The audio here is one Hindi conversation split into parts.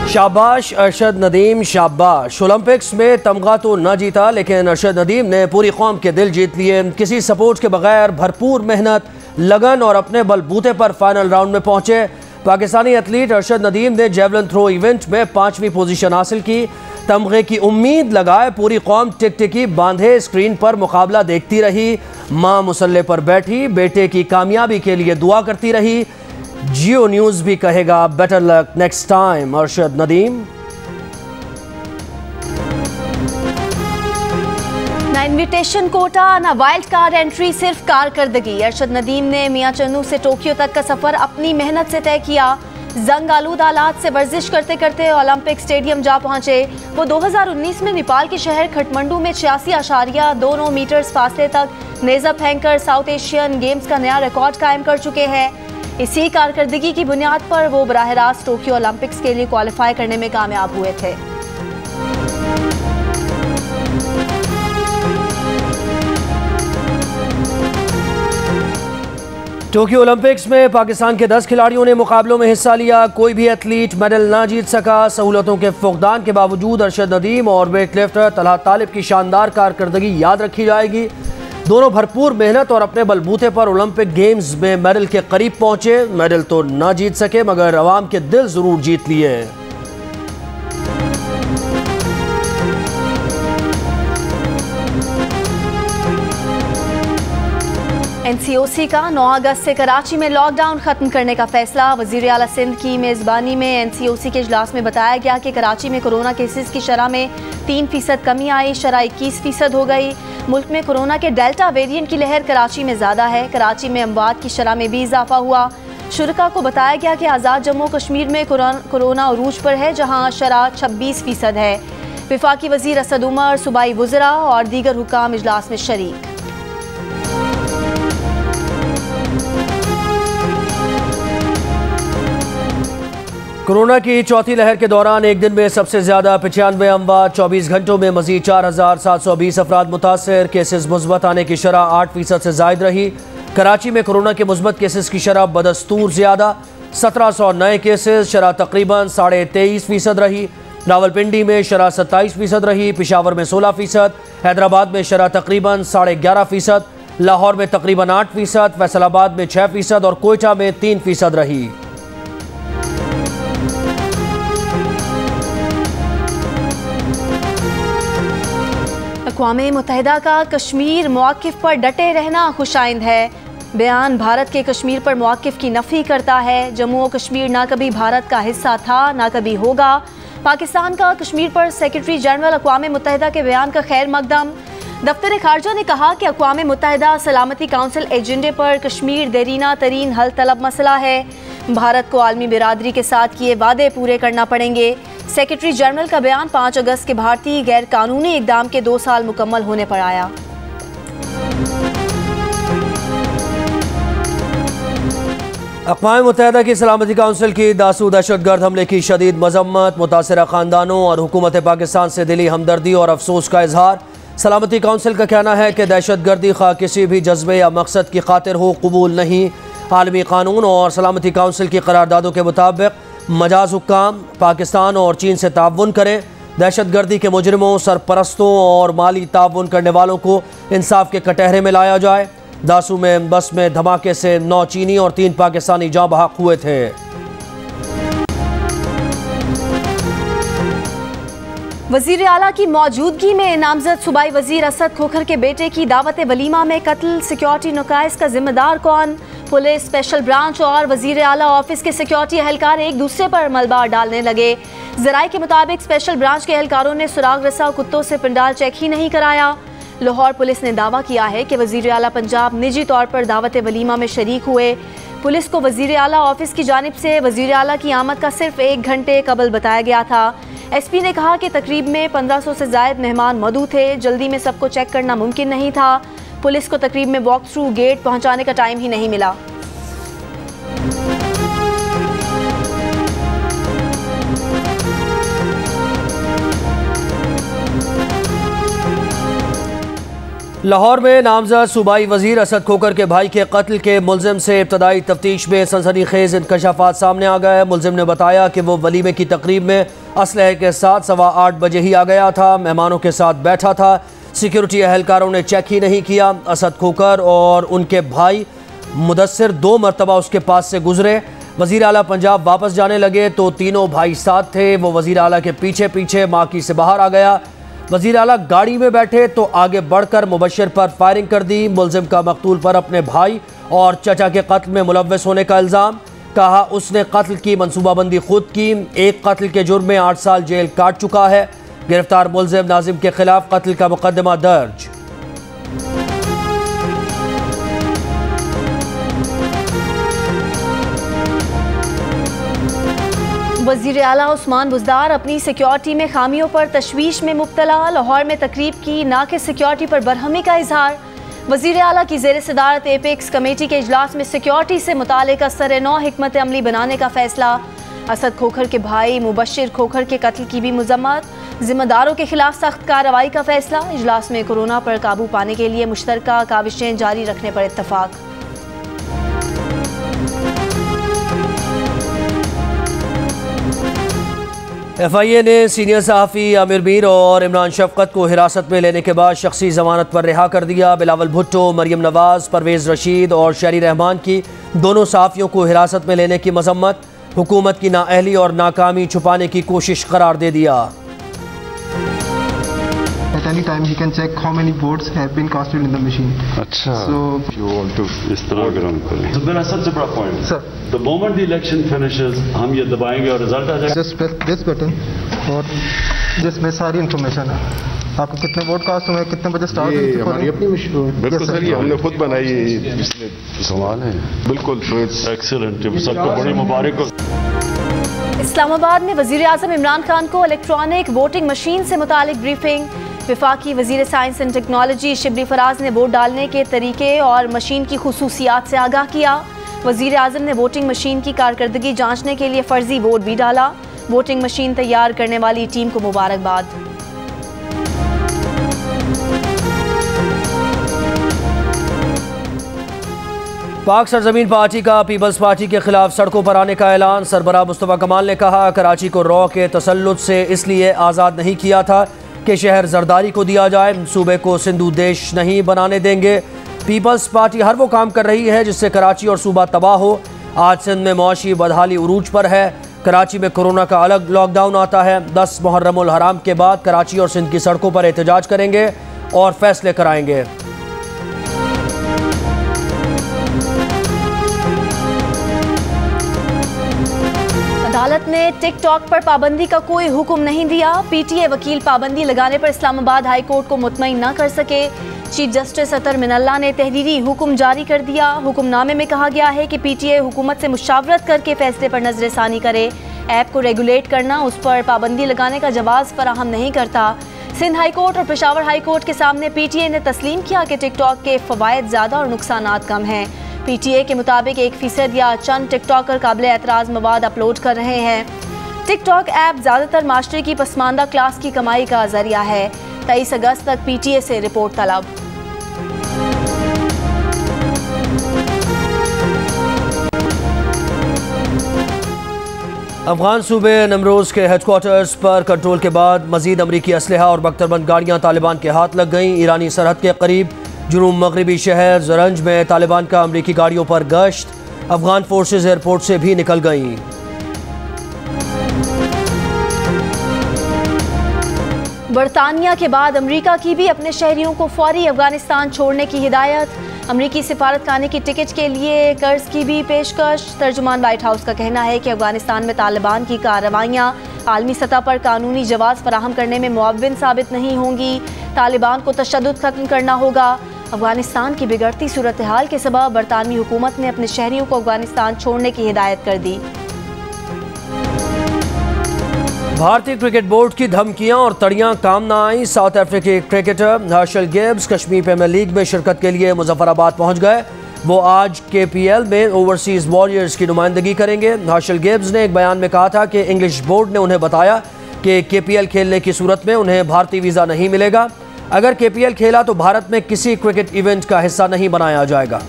शाबाश अरशद नदीम, शाबाश। ओलंपिक्स में तमगा तो न जीता, लेकिन अरशद नदीम ने पूरी कौम के दिल जीत लिए। किसी सपोर्ट के बगैर भरपूर मेहनत, लगन और अपने बलबूते पर फाइनल राउंड में पहुंचे पाकिस्तानी एथलीट अरशद नदीम ने जेवलिन थ्रो इवेंट में 5वीं पोजीशन हासिल की। तमगे की उम्मीद लगाए पूरी कौम टिकटिकी बांधे स्क्रीन पर मुकाबला देखती रही। मां मुसल्ले पर बैठी बेटे की कामयाबी के लिए दुआ करती रही। जियो न्यूज़ भी कहेगा better luck next time Arshad Nadeem. ना इन्विटेशन कोटा, ना वाइल्ड कार्ड एंट्री, सिर्फ कारकर्दगी। अरशद नदीम ने मियां चन्नू से टोक्यो तक का सफर अपनी मेहनत से तय किया। जंग आलूद हालात से वर्जिश करते करते ओलंपिक स्टेडियम जा पहुंचे। वो 2019 में नेपाल के शहर खटमंडू में 86.29 मीटर फासले तक नेजा फेंककर साउथ एशियन गेम्स का नया रिकॉर्ड कायम कर चुके हैं। इसी कारकर्दगी की बुनियाद पर वो बराह रास्त टोक्यो ओलंपिक्स के लिए क्वालिफाई करने में कामयाब हुए थे। टोक्यो ओलंपिक्स में पाकिस्तान के 10 खिलाड़ियों ने मुकाबलों में हिस्सा लिया। कोई भी एथलीट मेडल ना जीत सका। सहूलतों के फुकदान के बावजूद अरशद नदीम और वेट लिफ्टर तलहा तालिब की शानदार कारकर्दगी याद रखी जाएगी। दोनों भरपूर मेहनत और अपने बलबूते पर ओलंपिक गेम्स में मेडल के करीब पहुंचे। मेडल तो ना जीत सके मगर अवाम के दिल जरूर जीत लिए। एनसीओसी का 9 अगस्त से कराची में लॉकडाउन खत्म करने का फैसला। वजीर आला सिंध की मेज़बानी में एनसीओसी के इजलास में बताया गया कि कराची में कोरोना केसेस की शरह में 3% कमी आई, शरह 21% हो गई। मुल्क में कोरोना के डेल्टा वेरिएंट की लहर कराची में ज़्यादा है। कराची में अमवात की शरह में भी इजाफा हुआ। शुरका को बताया गया कि आज़ाद जम्मू कश्मीर में कोरोना अरूज पर है, जहाँ शरह 26% है। वफाकी वज़ीर असद उमर, सूबाई वज़रा और दीगर हुकाम इजलास में शरीक। कोरोना की चौथी लहर के दौरान एक दिन में सबसे ज्यादा 95 अमवात, 24 घंटों में मजीद 4720 अफराद मुतासर। केसेस मुस्बत आने की शरह 8% से जायद रही। कराची में कोरोना के मुस्बत केसेस की शरह बदस्तूर ज्यादा, 1700 नए केसेस, शरह तकरीबन 23.5% रही। रावलपिंडी में शरह 27% रही, पिशावर में 16%, हैदराबाद में शरह तकरीबन 11.5%, लाहौर में तकरीबन 8%, फैसलाबाद में 6% और कोयटा में 3% रही। अक़वाम मुत्तहिदा का कश्मीर मौक़िफ़ पर डटे रहना खुशाइंद है। बयान भारत के कश्मीर पर मौक़िफ़ की नफ़ी करता है। जम्मू और कश्मीर ना कभी भारत का हिस्सा था ना कभी होगा। पाकिस्तान का कश्मीर पर सेक्रेटरी जनरल अक़वाम मुत्तहिदा के बयान का खैर मकदम। दफ्तर खारजा ने कहा कि अक़वाम मुत्तहिदा सलामती काउंसिल एजेंडे पर कश्मीर देरीना तरीन हल तलब मसला है। भारत को आलमी बिरादरी के साथ किए वादे पूरे करना पड़ेंगे। सेक्रेटरी जनरल का बयान 5 अगस्त के भारतीय गैर कानूनी इक़दाम के 2 साल मुकम्मल होने पर आया। अक़वाम मुत्तहिदा की सलामती काउंसिल की दासू दहशतगर्द हमले की शदीद मजम्मत। मुतासरा ख़ानदानों और हुकूमत पाकिस्तान से दिली हमदर्दी और अफसोस का इजहार। सलामती काउंसिल का कहना है कि दहशतगर्दी खा किसी भी जज्बे या मकसद की खातिर हो कबूल नहीं। आलमी कानून और सलामती काउंसिल की करारदादों के मुताबिक मजाज हुक्काम पाकिस्तान और चीन से ताउन करें। दहशतगर्दी के मुजरिमों, सरपरस्तों और माली ताउन करने वालों को इंसाफ के कटहरे में लाया जाए। दासू में बस में धमाके से 9 चीनी और 3 पाकिस्तानी जाँ बहक हुए थे। वजीर आला की मौजूदगी में नामजद सूबाई वजीर असद खोखर के बेटे की दावत वलीमा में कत्ल। सिक्योरिटी नुकाइस का जिम्मेदार कौन? पुलिस, स्पेशल ब्रांच और वजीर आला ऑफिस के सिक्योरिटी एहलकार एक दूसरे पर मलबा डालने लगे। जराये के मुताबिक स्पेशल ब्रांच के एहलकारों ने सुराग रसा कुत्तों से पंडाल चेक ही नहीं कराया। लाहौर पुलिस ने दावा किया है कि वजीर आला पंजाब निजी तौर पर दावत वलीमा में शरीक हुए। पुलिस को वजीर आला ऑफिस की जानिब से वजीर आला की आमद का सिर्फ 1 घंटे कबल बताया गया था। एसपी ने कहा कि तकरीब में 1500 से जायद मेहमान मौजूद थे। जल्दी में सबको चेक करना मुमकिन नहीं था। पुलिस को तकरीब में वॉक थ्रू गेट पहुंचाने का टाइम ही नहीं मिला। लाहौर में नामजद सूबाई वजीर असद खोखर के भाई के कत्ल के मुलजिम से इब्तदाई तफ्तीश में सनसनीखेज इंकशाफात सामने आ गए। मुलजिम ने बताया कि वो वलीमे की तकरीब में असलहे के साथ 8:15 बजे ही आ गया था। मेहमानों के साथ बैठा था। सिक्योरिटी एहलकारों ने चेक ही नहीं किया। असद खोखर और उनके भाई मुदस्सिर 2 मरतबा उसके पास से गुजरे। वज़ीर आला पंजाब वापस जाने लगे तो तीनों भाई साथ थे। वो वज़ीर आला के पीछे पीछे माकी से बाहर आ गया। वज़ीर आला गाड़ी में बैठे तो आगे बढ़कर मुबश्शिर पर फायरिंग कर दी। मुलजिम का मकतूल पर अपने भाई और चचा के कत्ल में मुलव्वस होने का इल्ज़ाम। कहा उसने कत्ल की मनसूबाबंदी खुद की। एक कत्ल के जुर्म में 8 साल जेल काट चुका है। गिरफ्तार मुलजिम नाजिम के खिलाफ कत्ल का मुकदमा दर्ज। वज़ीर आला उस्मान बुज़दार अपनी सिक्योरिटी में खामियों पर तशवीश में मुब्तला। लाहौर में तकरीब की नाक़िस सिक्योरिटी पर बरहमी का इजहार। वज़ीर आला की ज़ेर सदारत एपेक्स कमेटी के इजलास में सिक्योरिटी से मुतालिक असर-ए-नौ हिकमत अमली बनाने का फैसला। असद खोखर के भाई मुबश्शिर खोखर के कत्ल की भी मजम्मत। जिम्मेदारों के खिलाफ सख्त कार्रवाई का फैसला। इजलास में कोरोना पर काबू पाने के लिए मुश्तरका काविशें जारी रखने पर इत्तफाक। FIA ने सीनियर सहाफ़ी आमिर मीर और इमरान शफकत को हिरासत में लेने के बाद शख्सी ज़मानत पर रिहा कर दिया। बिलावल भुट्टो, मरियम नवाज़, परवेज़ रशीद और शहरी रहमान की दोनों सहाफ़ियों को हिरासत में लेने की मजम्मत। हुकूमत की नाअहली और नाकामी छुपाने की कोशिश करार दे दिया। At any time he can check how many votes have been casted in the machine. अच्छा। So you want to इस तरह ग्राउंड करें। तो मेरा सबसे बड़ा point. Sir. The moment the election finishes, हम ये दबाएंगे और रिजल्ट आ जाएगा। just press this button और जिसमें सारी इंफॉर्मेशन है। आपको कितने वोट कास्ट हुए, कितने बजे स्टार्ट हुई थी हमारी अपनी मशीन है। बिल्कुल सर, ये हमने खुद बनाई है। इसमें सवाल है। बिल्कुल एक्सीलेंट, सबको बड़ी मुबारक हो। इस्लामाबाद में वज़ीर आज़म इमरान खान को इलेक्ट्रॉनिक वोटिंग मशीन से मुतालिक ब्रीफिंग। वफाकी वज़ीर science and technology Shibli Faraz ने वोट डालने के तरीके और मशीन की खुसूसियात से आगाह किया। वज़ीर आज़म ने वोटिंग मशीन की कारकर्दगी जांचने के लिए फ़र्जी वोट भी डाला। वोटिंग मशीन तैयार करने वाली टीम को मुबारकबाद। पाक सरजमीन पार्टी का पीपल्स पार्टी के खिलाफ सड़कों पर आने का ऐलान। सरबराह मुस्तफ़ा कमाल ने कहा, कराची को रॉ के तसल्लुत से इसलिए आज़ाद नहीं किया था कि शहर जरदारी को दिया जाए। सूबे को सिंधु देश नहीं बनाने देंगे। पीपल्स पार्टी हर वो काम कर रही है जिससे कराची और सूबा तबाह हो। आज सिंध में मौशी बदहाली उरूज पर है। कराची में कोरोना का अलग लॉकडाउन आता है। 10 मुहर्रमुल हराम के बाद कराची और सिंध की सड़कों पर एहतजाज करेंगे और फैसले कराएंगे। अदालत ने टिकटॉक पर पाबंदी का कोई हुक्म नहीं दिया। PTA वकील पाबंदी लगाने पर इस्लामाबाद हाई कोर्ट को मुतमईन न कर सके। चीफ जस्टिस अतर मिनल्ला ने तहरीरी हुक्म जारी कर दिया। हुक्मनामे में कहा गया है कि PTA हुकूमत से मुशावरत करके फैसले पर नजरसानी करे। ऐप को रेगुलेट करना उस पर पाबंदी लगाने का जवाब फराहम नहीं करता। सिंध हाई कोर्ट और पेशावर हाई कोर्ट के सामने PTA ने तस्लीम किया कि टिकटॉक के फ़वाइद ज़्यादा और नुकसानात कम हैं। PTA के मुताबिक 1% या चंद टिकटॉकर काबिल एतराज़ मवाद अपलोड कर रहे हैं। टिकटॉक ऐप ज़्यादातर माशरे की पसमानदा क्लास की कमाई का जरिया है। 23 अगस्त तक PTA से रिपोर्ट तलब। अफगान सूबे नमरोज़ के हेडक्वार्टर्स पर कंट्रोल के बाद मजीद अमरीकी असलहा और बख्तरबंद गाड़ियाँ तालिबान के हाथ लग गईं। ईरानी सरहद के करीब जुनूब मगरबी शहर ज़रंज में तालिबान का अमरीकी गाड़ियों पर गश्त। अफगान फोर्सेज एयरपोर्ट से भी निकल गईं। बरतानिया के बाद अमेरिका की भी अपने शहरियों को फौरी अफगानिस्तान छोड़ने की हिदायत। अमरीकी सिफारतखाने की टिकट के लिए कर्ज की भी पेशकश। तर्जुमान व्हाइट हाउस का कहना है कि अफगानिस्तान में तालिबान की कार्रवाइयाँ आलमी सतह पर कानूनी जवाब फराहम करने में मुअव्विन साबित नहीं होंगी। तालिबान को तशद्दुद खत्म करना होगा। अफगानिस्तान की बिगड़ती सूरत हाल के सबब बरतानवी हुकूमत ने अपने शहरियों को अफगानिस्तान छोड़ने की हिदायत कर दी। भारतीय क्रिकेट बोर्ड की धमकियां और तड़ियां काम न आई। साउथ अफ्रीकी cricketer Herschelle Gibbs Kashmir premier league में शिरकत के लिए मुजफ्फराबाद पहुंच गए। वो आज KPL में ओवरसीज वॉरियर्स की नुमाइंदगी करेंगे। हर्शल गिब्स ने एक बयान में कहा था कि इंग्लिश बोर्ड ने उन्हें बताया कि KPL खेलने की सूरत में उन्हें भारतीय वीज़ा नहीं मिलेगा। अगर KPL खेला तो भारत में किसी क्रिकेट इवेंट का हिस्सा नहीं बनाया जाएगा।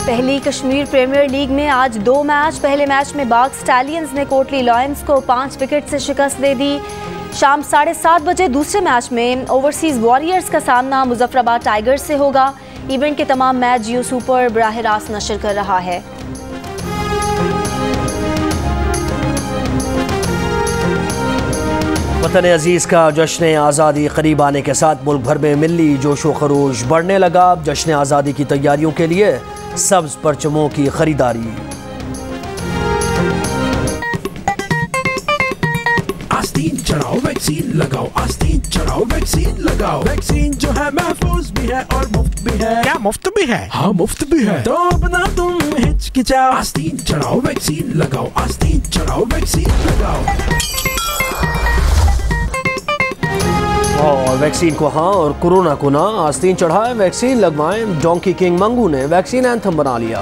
पहली कश्मीर प्रीमियर लीग में आज 2 मैच। पहले मैच में बाग स्टैलियंस ने कोटली लॉयंस को 5 विकेट से शिकस्त दे दी। शाम 7:30 बजे दूसरे मैच में ओवरसीज वॉरियर्स का सामना मुजफ्फराबाद टाइगर्स से होगा। इवेंट के तमाम मैच जियो सुपर बराह रास्त नशर कर रहा है। वतन अजीज़ का जश्न आज़ादी करीब आने के साथ मुल्क भर में मिली जोशो खरोश बढ़ने लगा। जश्न आज़ादी की तैयारियों के लिए सब्ज परचमों की खरीदारी। आस्तीन चढ़ाओ वैक्सीन लगाओ, आस्तीन चढ़ाओ वैक्सीन लगाओ। वैक्सीन जो है महफूज भी है और मुफ्त भी है। क्या मुफ्त भी है? हाँ मुफ्त भी है। तो अपना तुम हिचकिचाओ, आस्तीन चढ़ाओ वैक्सीन लगाओ, आस्तीन चढ़ाओ वैक्सीन लगाओ। और वैक्सीन को हाँ और कोरोना को ना, आस्तीन चढ़ाए वैक्सीन लगवाएं। डोंकी किंग मंगू ने वैक्सीन एंथम बना लिया।